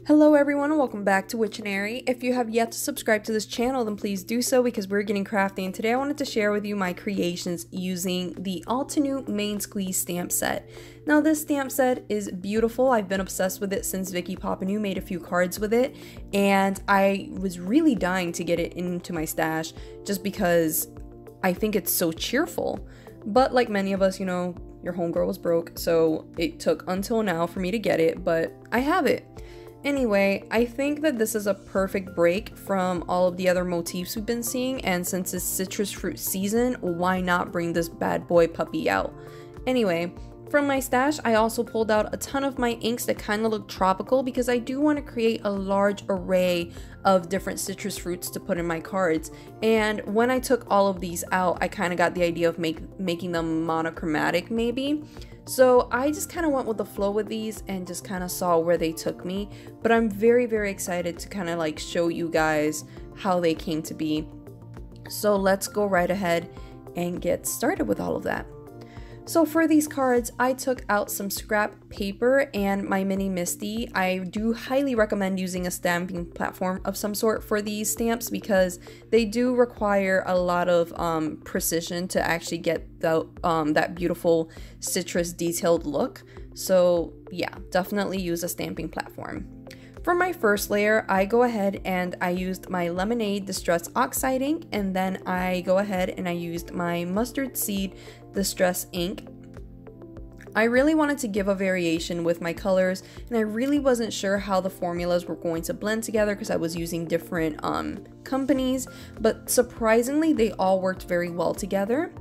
Hello everyone and welcome back to Witchinary. If you have yet to subscribe to this channel, then please do so because we're getting crafty, and today I wanted to share with you my creations using the Altenew Main Squeeze stamp set. Now this stamp set is beautiful. I've been obsessed with it since Vicky Papanew made a few cards with it, and I was really dying to get it into my stash just because I think it's so cheerful. But like many of us, you know, your homegirl was broke, so it took until now for me to get it, but I have it. Anyway, I think that this is a perfect break from all of the other motifs we've been seeing, and since it's citrus fruit season, why not bring this bad boy puppy out? Anyway, from my stash, I also pulled out a ton of my inks that kind of look tropical because I do want to create a large array of different citrus fruits to put in my cards. And when I took all of these out, I kind of got the idea of making them monochromatic maybe. So I just kind of went with the flow with these and just kind of saw where they took me. But I'm very, very excited to kind of like show you guys how they came to be. So let's go right ahead and get started with all of that. So for these cards, I took out some scrap paper and my mini Misty. I do highly recommend using a stamping platform of some sort for these stamps because they do require a lot of precision to actually get the, that beautiful citrus detailed look. So yeah, definitely use a stamping platform. For my first layer, I go ahead and I used my Lemonade Distress Oxide ink, and then I go ahead and I used my Mustard Seed Distress ink. I really wanted to give a variation with my colors, and I really wasn't sure how the formulas were going to blend together because I was using different companies, but surprisingly they all worked very well together.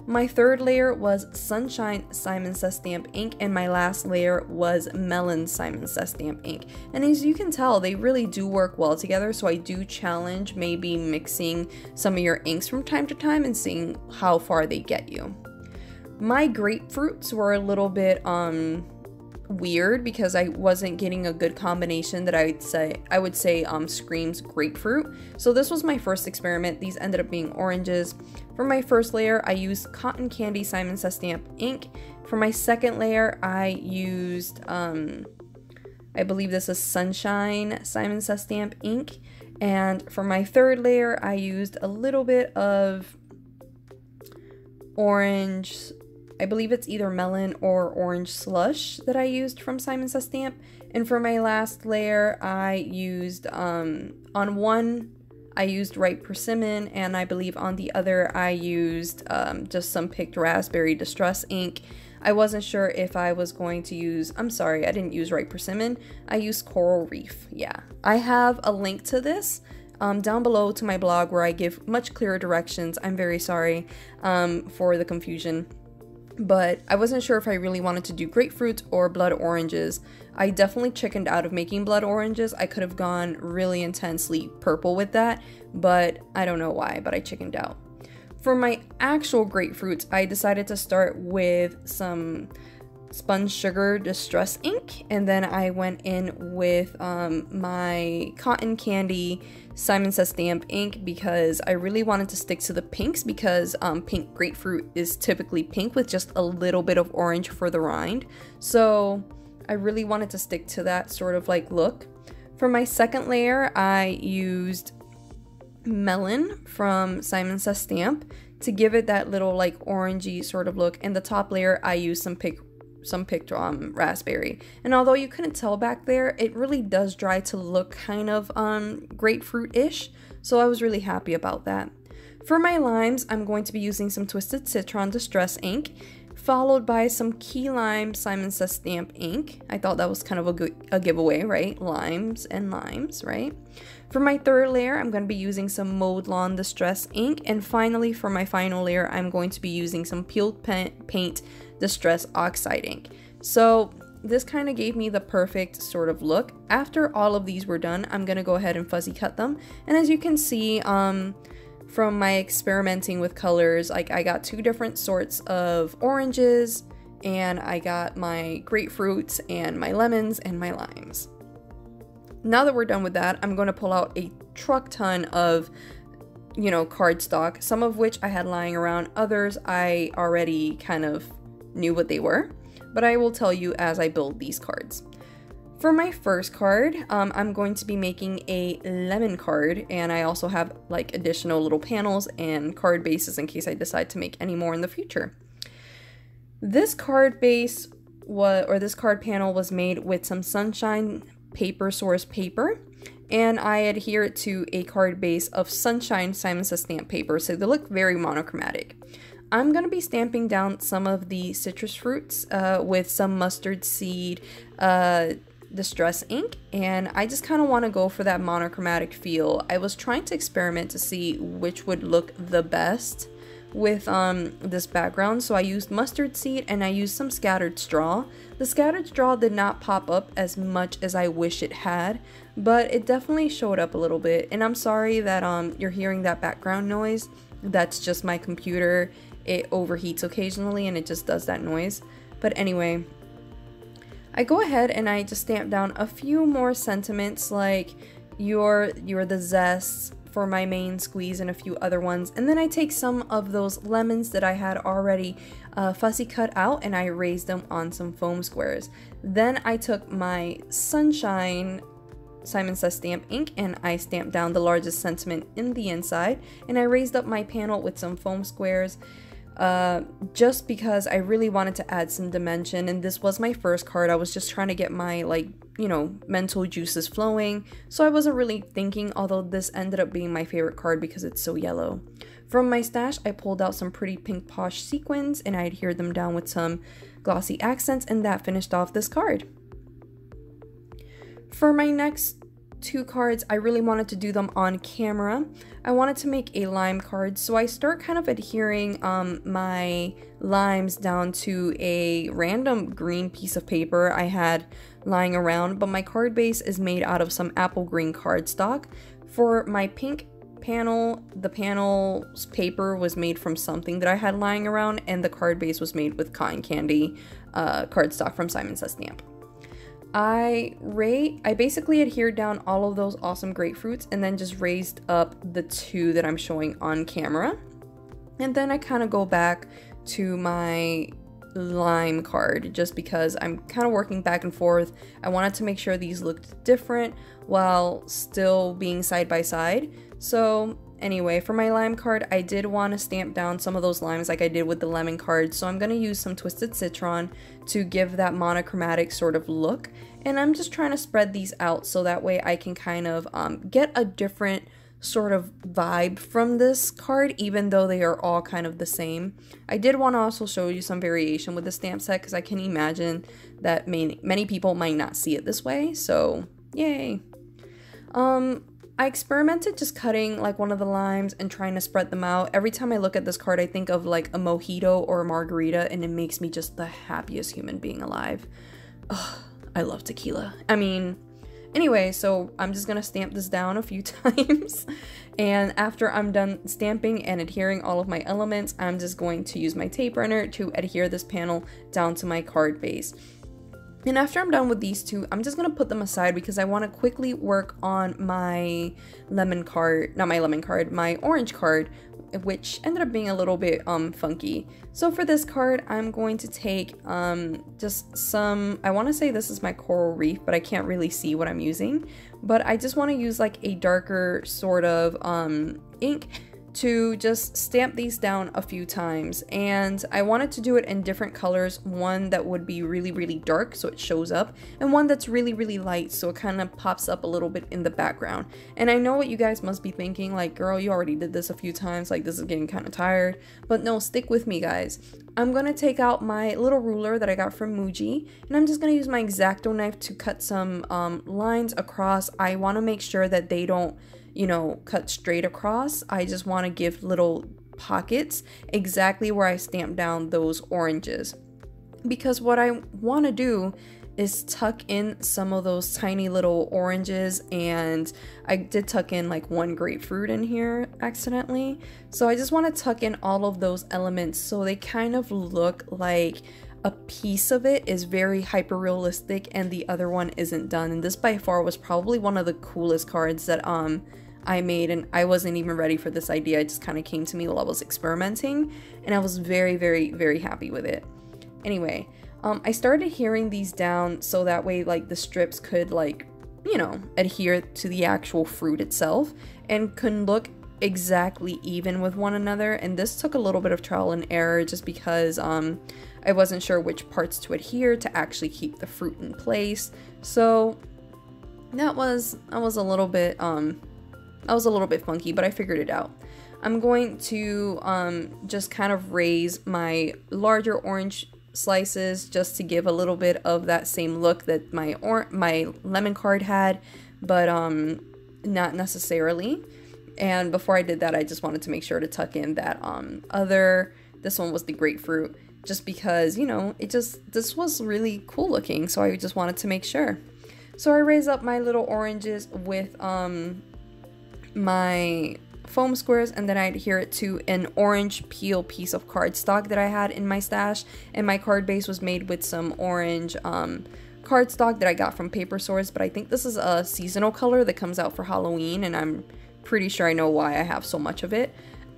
My third layer was Sunshine Simon Says Stamp ink, and my last layer was Melon Simon Says Stamp ink. And as you can tell, they really do work well together, so I do challenge maybe mixing some of your inks from time to time and seeing how far they get you. My grapefruits were a little bit weird because I wasn't getting a good combination that I would say screams grapefruit. So this was my first experiment. These ended up being oranges. For my first layer, I used Cotton Candy Simon Says Stamp ink. For my second layer, I used I believe this is Sunshine Simon Says Stamp ink. And for my third layer, I used a little bit of orange, I believe it's either melon or orange slush that I used from Simon Says Stamp. And for my last layer, I used, on one, I used ripe persimmon, and I believe on the other, I used just some picked raspberry distress ink. I wasn't sure if I was going to use, I'm sorry, I didn't use ripe persimmon. I used Coral Reef, yeah. I have a link to this down below to my blog where I give much clearer directions. I'm very sorry for the confusion. But I wasn't sure if I really wanted to do grapefruit or blood oranges. I definitely chickened out of making blood oranges. I could have gone really intensely purple with that, but I don't know why, but I chickened out. For my actual grapefruits, I decided to start with some Spun Sugar Distress ink, and then I went in with my Cotton Candy Simon Says Stamp ink because I really wanted to stick to the pinks because pink grapefruit is typically pink with just a little bit of orange for the rind. So I really wanted to stick to that sort of like look. For my second layer, I used Melon from Simon Says Stamp to give it that little like orangey sort of look. And the top layer, I used some picked raspberry, and although you couldn't tell back there, it really does dry to look kind of grapefruit-ish, so I was really happy about that. For my limes, I'm going to be using some Twisted Citron Distress ink, followed by some Key Lime Simon Says Stamp ink. I thought that was kind of a giveaway, right? Limes and limes, right? For my third layer, I'm going to be using some Mowed Lawn Distress ink, and finally for my final layer, I'm going to be using some Peeled Paint Distress Oxide ink. So this kind of gave me the perfect sort of look. After all of these were done, I'm going to go ahead and fuzzy cut them, and as you can see from my experimenting with colors, like I got two different sorts of oranges, and I got my grapefruits and my lemons and my limes. Now that we're done with that, I'm going to pull out a truck ton of, you know, cardstock, some of which I had lying around, others I already kind of knew what they were, but I will tell you as I build these cards. For my first card, I'm going to be making a lemon card, and I also have like additional little panels and card bases in case I decide to make any more in the future. This card base this card panel was made with some Sunshine Paper Source paper, and I adhere it to a card base of Sunshine Simon Says stamp paper, so they look very monochromatic. I'm going to be stamping down some of the citrus fruits with some mustard seed distress ink, and I just kind of want to go for that monochromatic feel. I was trying to experiment to see which would look the best with this background, so I used mustard seed and I used some scattered straw. The scattered straw did not pop up as much as I wish it had, but it definitely showed up a little bit, and I'm sorry that you're hearing that background noise. That's just my computer. It overheats occasionally and it just does that noise. But anyway, I go ahead and I just stamp down a few more sentiments like you're the zest for my main squeeze and a few other ones, and then I take some of those lemons that I had already fussy cut out and I raised them on some foam squares. Then I took my Sunshine Simon Says stamp ink and I stamped down the largest sentiment in the inside, and I raised up my panel with some foam squares just because I really wanted to add some dimension, and this was my first card. I was just trying to get my, like, you know, mental juices flowing, so I wasn't really thinking, although this ended up being my favorite card because it's so yellow. From my stash, I pulled out some pretty pink posh sequins and I adhered them down with some glossy accents, and that finished off this card. For my next two cards, I really wanted to do them on camera. I wanted to make a lime card, so I start kind of adhering my limes down to a random green piece of paper I had lying around, but my card base is made out of some apple green cardstock. For my pink panel, the panel's paper was made from something that I had lying around, and the card base was made with cotton candy cardstock from Simon Says Stamp. I basically adhered down all of those awesome grapefruits and then just raised up the two that I'm showing on camera. And then I kind of go back to my lime card just because I'm kind of working back and forth. I wanted to make sure these looked different while still being side by side. So anyway, for my lime card, I did want to stamp down some of those limes like I did with the lemon card, so I'm going to use some Twisted Citron to give that monochromatic sort of look, and I'm just trying to spread these out so that way I can kind of get a different sort of vibe from this card, even though they are all kind of the same. I did want to also show you some variation with the stamp set because I can imagine that many people might not see it this way, so yay. I experimented just cutting like one of the limes and trying to spread them out. Every time I look at this card, I think of like a mojito or a margarita, and it makes me just the happiest human being alive. Ugh, I love tequila. I mean, anyway, so I'm just gonna stamp this down a few times, and after I'm done stamping and adhering all of my elements, I'm just going to use my tape runner to adhere this panel down to my card base. And after I'm done with these two, I'm just going to put them aside because I want to quickly work on my lemon card, not my lemon card, my orange card, which ended up being a little bit funky. So for this card, I'm going to take just some, I want to say this is my Coral Reef, but I can't really see what I'm using. But I just want to use like a darker sort of ink to just stamp these down a few times, and I wanted to do it in different colors, one that would be really really dark so it shows up, and one that's really really light so it kind of pops up a little bit in the background. And I know what you guys must be thinking, like, girl, you already did this a few times, like this is getting kind of tired. But no, stick with me guys. I'm gonna take out my little ruler that I got from Muji, and I'm just gonna use my X-Acto knife to cut some lines across. I want to make sure that they don't, you know, cut straight across. I just want to give little pockets exactly where I stamp down those oranges, because what I want to do is tuck in some of those tiny little oranges, and I did tuck in like one grapefruit in here accidentally, so I just want to tuck in all of those elements so they kind of look like a piece of it is very hyper realistic and the other one isn't done. And this by far was probably one of the coolest cards that I made, and I wasn't even ready for this idea. It just kind of came to me while I was experimenting, and I was very very very happy with it. Anyway, I started hearing these down so that way like the strips could like, you know, adhere to the actual fruit itself and can look exactly even with one another. And this took a little bit of trial and error just because I wasn't sure which parts to adhere to actually keep the fruit in place. So that was a little bit funky, but I figured it out. I'm going to just kind of raise my larger orange slices just to give a little bit of that same look that my lemon card had, but not necessarily. And before I did that, I just wanted to make sure to tuck in that this one was the grapefruit, just because, you know, this was really cool looking, so I just wanted to make sure. So I raise up my little oranges with my foam squares, and then I adhere it to an orange peel piece of cardstock that I had in my stash, and my card base was made with some orange cardstock that I got from Paper Source, but I think this is a seasonal color that comes out for Halloween, and I'm pretty sure I know why I have so much of it,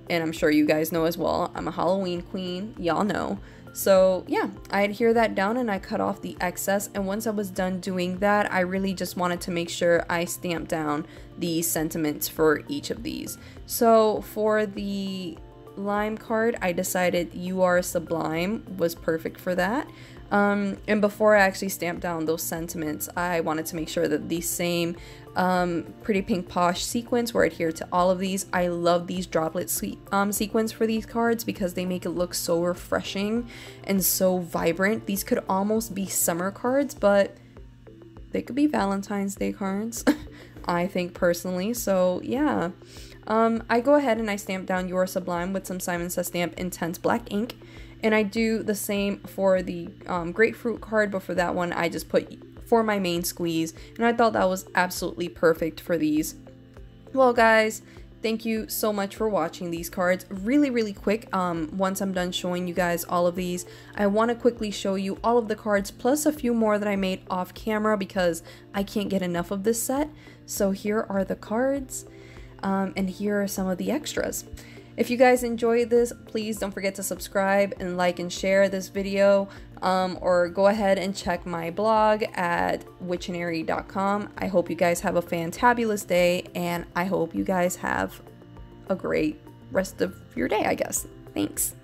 and I'm sure you guys know as well. I'm a Halloween queen, y'all know. So yeah, I adhere that down and I cut off the excess, and once I was done doing that, I really just wanted to make sure I stamped down the sentiments for each of these. So for the lime card, I decided "You Are Sublime" was perfect for that. And before I actually stamped down those sentiments, I wanted to make sure that the same Pretty Pink Posh sequins were adhered to all of these. I love these droplet sequins for these cards because they make it look so refreshing and so vibrant. These could almost be summer cards, but they could be Valentine's Day cards, I think personally. So yeah, I go ahead and I stamp down "You Are Sublime" with some Simon Says Stamp Intense Black ink. And I do the same for the grapefruit card, but for that one I just put "For My Main Squeeze," and I thought that was absolutely perfect for these. Well guys, thank you so much for watching these cards. Really quick, once I'm done showing you guys all of these, I want to quickly show you all of the cards plus a few more that I made off camera because I can't get enough of this set. So here are the cards, and here are some of the extras. If you guys enjoyed this, please don't forget to subscribe and like and share this video, or go ahead and check my blog at witchinary.com. I hope you guys have a fantabulous day, and I hope you guys have a great rest of your day, I guess. Thanks.